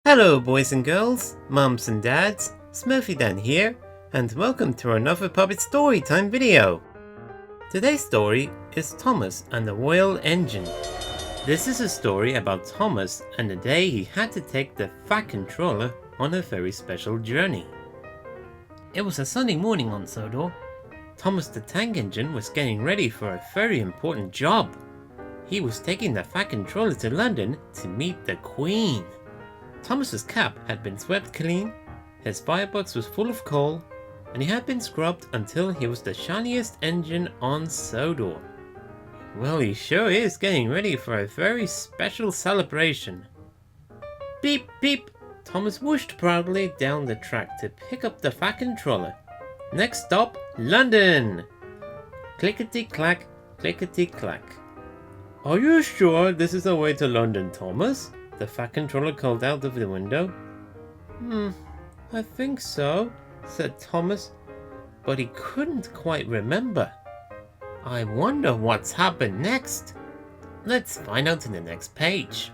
Hello boys and girls, mums and dads, SmurfyDan here, and welcome to another puppet storytime video. Today's story is Thomas and the Royal Engine. This is a story about Thomas and the day he had to take the Fat Controller on a very special journey. It was a sunny morning on Sodor. Thomas the Tank Engine was getting ready for a very important job. He was taking the Fat Controller to London to meet the Queen. Thomas's cap had been swept clean, his firebox was full of coal, and he had been scrubbed until he was the shiniest engine on Sodor. Well, he sure is getting ready for a very special celebration. Beep beep! Thomas whooshed proudly down the track to pick up the Fat Controller. Next stop, London! Clickety-clack, clickety-clack. Are you sure this is the way to London, Thomas? The Fat Controller called out of the window. I think so, said Thomas, but he couldn't quite remember. I wonder what's happened next. Let's find out in the next page.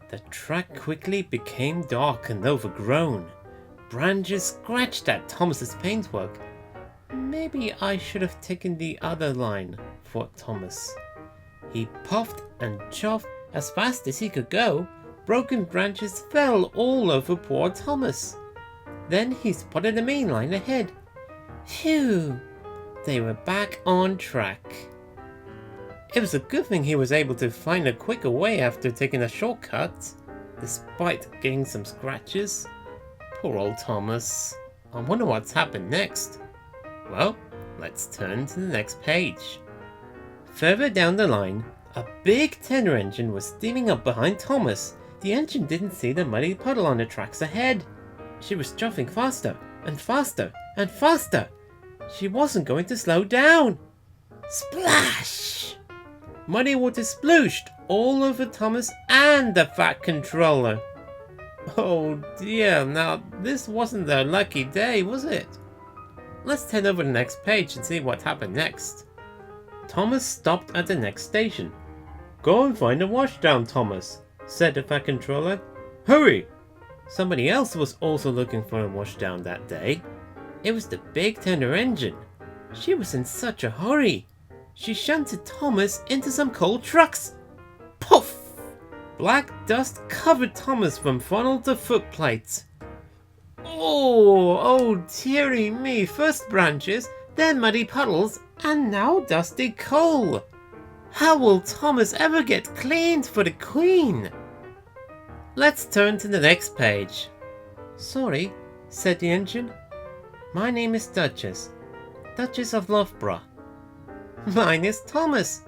The track quickly became dark and overgrown. Branches scratched at Thomas's paintwork. Maybe I should have taken the other line, thought Thomas. He puffed and chuffed as fast as he could go. Broken branches fell all over poor Thomas. Then he spotted the main line ahead. Phew! They were back on track. It was a good thing he was able to find a quicker way after taking a shortcut, despite getting some scratches. Poor old Thomas. I wonder what's happened next. Well, let's turn to the next page. Further down the line, a big tender engine was steaming up behind Thomas. The engine didn't see the muddy puddle on the tracks ahead. She was chuffing faster and faster and faster. She wasn't going to slow down. Splash! Muddy water splooshed all over Thomas and the Fat Controller. Oh dear, now this wasn't a lucky day, was it? Let's head over to the next page and see what happened next. Thomas stopped at the next station. Go and find a washdown, Thomas, said the Fat Controller. Hurry! Somebody else was also looking for a washdown that day. It was the big tender engine. She was in such a hurry. She shunted Thomas into some coal trucks. Poof! Black dust covered Thomas from funnel to footplate. Oh dearie me, first branches, then muddy puddles, and now dusty coal. How will Thomas ever get cleaned for the Queen? Let's turn to the next page. Sorry, said the engine. My name is Duchess. Duchess of Loughborough. Mine is Thomas.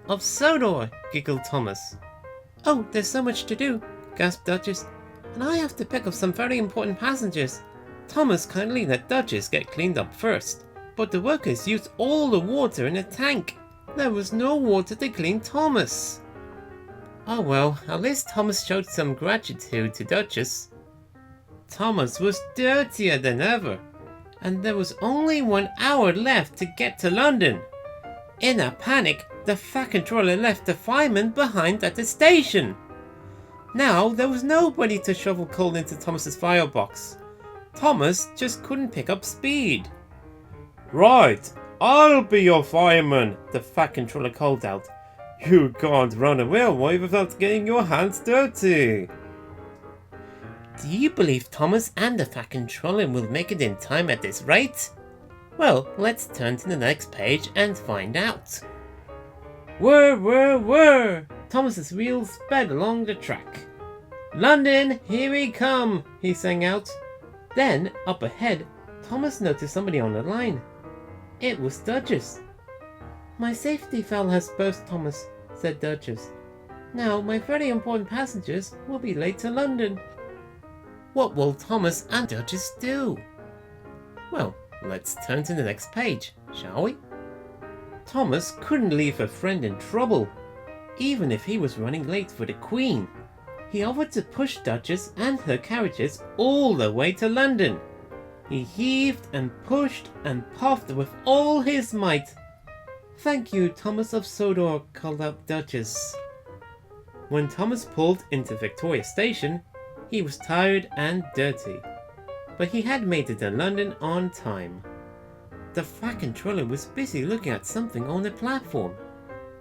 Of Sodor, giggled Thomas. Oh, there's so much to do, gasped Duchess. And I have to pick up some very important passengers. Thomas kindly let Duchess get cleaned up first, but the workers used all the water in the tank. There was no water to clean Thomas. Oh well, at least Thomas showed some gratitude to Duchess. Thomas was dirtier than ever, and there was only 1 hour left to get to London. In a panic, the Fat Controller left the fireman behind at the station. Now there was nobody to shovel coal into Thomas's firebox. Thomas just couldn't pick up speed. Right, I'll be your fireman, the Fat Controller called out. You can't run a railway without getting your hands dirty. Do you believe Thomas and the Fat Controller will make it in time at this rate? Well, let's turn to the next page and find out. Whir, whir, whir! Thomas's wheels sped along the track. London, here we come, he sang out. Then, up ahead, Thomas noticed somebody on the line. It was Duchess. My safety valve has burst, Thomas, said Duchess. Now my very important passengers will be late to London. What will Thomas and Duchess do? Well, let's turn to the next page, shall we? Thomas couldn't leave a friend in trouble, even if he was running late for the Queen. He offered to push Duchess and her carriages all the way to London. He heaved and pushed and puffed with all his might. Thank you, Thomas of Sodor, called out Duchess. When Thomas pulled into Victoria Station, He was tired and dirty, but he had made it to London on time. The fat controller was busy looking at something on the platform.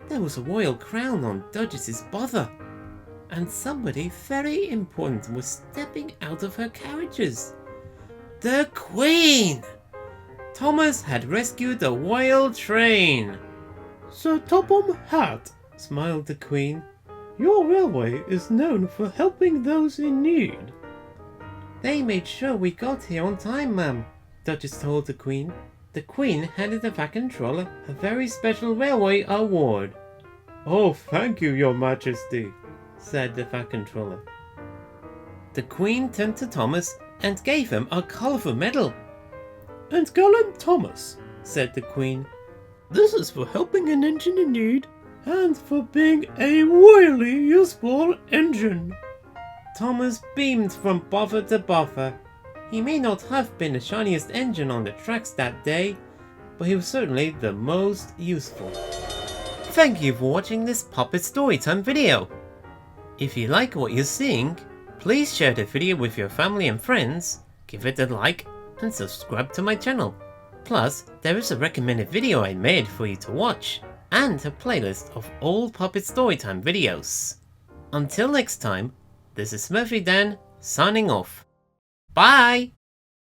There was a royal crown on Duchess's bother, and somebody very important was stepping out of her carriages. The Queen! Thomas had rescued the royal train. Sir Topham Hatt, smiled the Queen. Your railway is known for helping those in need. They made sure we got here on time, ma'am, Duchess told the Queen. The Queen handed the fat controller a very special railway award. Oh, thank you, Your Majesty, said the fat controller. The Queen turned to Thomas and gave him a colourful medal. And Gullane Thomas, said the Queen, this is for helping an engine in need and for being a royally useful engine. Thomas beamed from bother to bother. He may not have been the shiniest engine on the tracks that day, but he was certainly the most useful. Thank you for watching this Puppet Storytime video. If you like what you're seeing, please share the video with your family and friends, give it a like, and subscribe to my channel. Plus, there is a recommended video I made for you to watch, and a playlist of all Puppet Storytime videos. Until next time, this is SmurfyDan signing off. Bye!